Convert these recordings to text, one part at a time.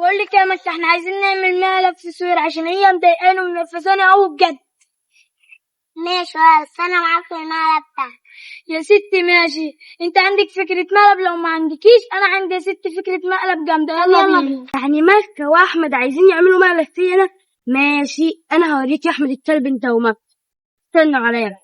بقول لك يا مكة، احنا عايزين نعمل مقلب في سوير عشان هي مضايقاني ومنرفزاني قوي بجد. ماشي، بس انا معاك في المقلب بتاعك. يا ستي ماشي، انت عندك فكرة مقلب؟ لو ما عندكيش انا عندي يا ستي فكرة مقلب جامدة. يلا بينا. يعني مكة واحمد عايزين يعملوا مقلب فينا؟ ماشي، انا هوريك يا احمد الكلب انت ومكة. استنوا عليا.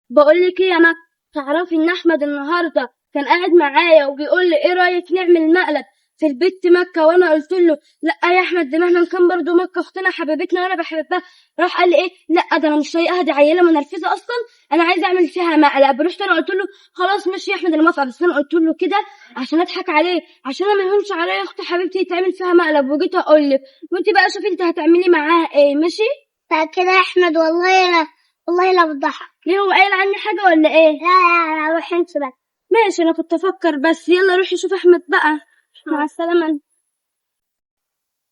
بقول لك ايه يا مكة، تعرفي ان احمد النهارده كان قاعد معايا وبيقول لي ايه رايك نعمل مقلب في البيت مكة؟ وانا قلت له لا يا احمد، ده مهما كان برضو مكة اختنا حبيبتنا وانا بحبها. راح قال لي ايه؟ لا ده انا مش طايقاها، دي عيله منرفزه اصلا، انا عايزه اعمل فيها مقلب. رحت انا قلت له خلاص ماشي يا احمد انا موافقه، بس انا قلت له كده عشان اضحك عليه، عشان انا ما يهونش عليا اختي حبيبتي يتعمل فيها مقلب. وجيت اقول لك وانت بقى شوفي انت هتعملي معاها ايه. ماشي طب كده يا احمد، والله لا بضحك. ليه؟ هو قايل عني حاجه ولا ايه؟ لا روح انت بقى. ماشي انا كنت افكر، بس يلا روحي شوف احمد بقى. مع السلامه.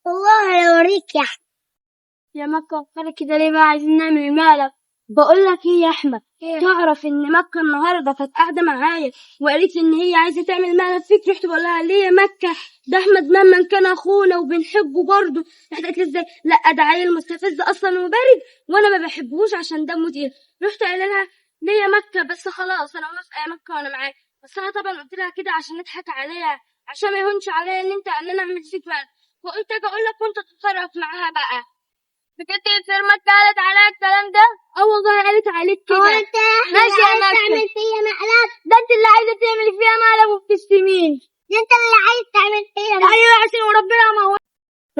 والله لا اوريك يا احمد. يا مكة وفرق كده ليه بقى؟ عايزين نعمل مقلب. بقول لك ايه يا احمد، تعرف ان مكة النهارده كانت قاعده معايا وقالت لي ان هي عايزه تعمل مقلب فيك؟ رحت بقول لها ليه يا مكة؟ ده احمد مهما كان اخونا وبنحبه برضه. راحت قالت لي ازاي؟ لا ده عيل مستفز اصلا وبارد وانا ما بحبهوش عشان دمه تقيل. رحت قايله لها ليه يا مكة؟ بس خلاص انا موافقه يا مكة وانا معاك، بس انا طبعا قلت لها كده عشان نضحك عليها، عشان ما يهونش عليا ان انا اعمل فيك مقلب. وقلت اجي اقول لك وانت تتصرف معاها بقى. بجد يا مكة قالت عليا الكلام ده؟ اه والله قالت عليك كده. هو انت ماشي يا مكة، تعمل فيا مقلب؟ ده انت اللي عايزه تعملي فيها مقلب وبتشتمين. انت اللي عايز تعمل فيا مقلب. ايوه عشان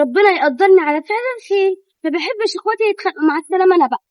ربنا يقدرني على فعلا خير، ما بحبش اخواتي يتخانقوا. مع السلامه انا بقى.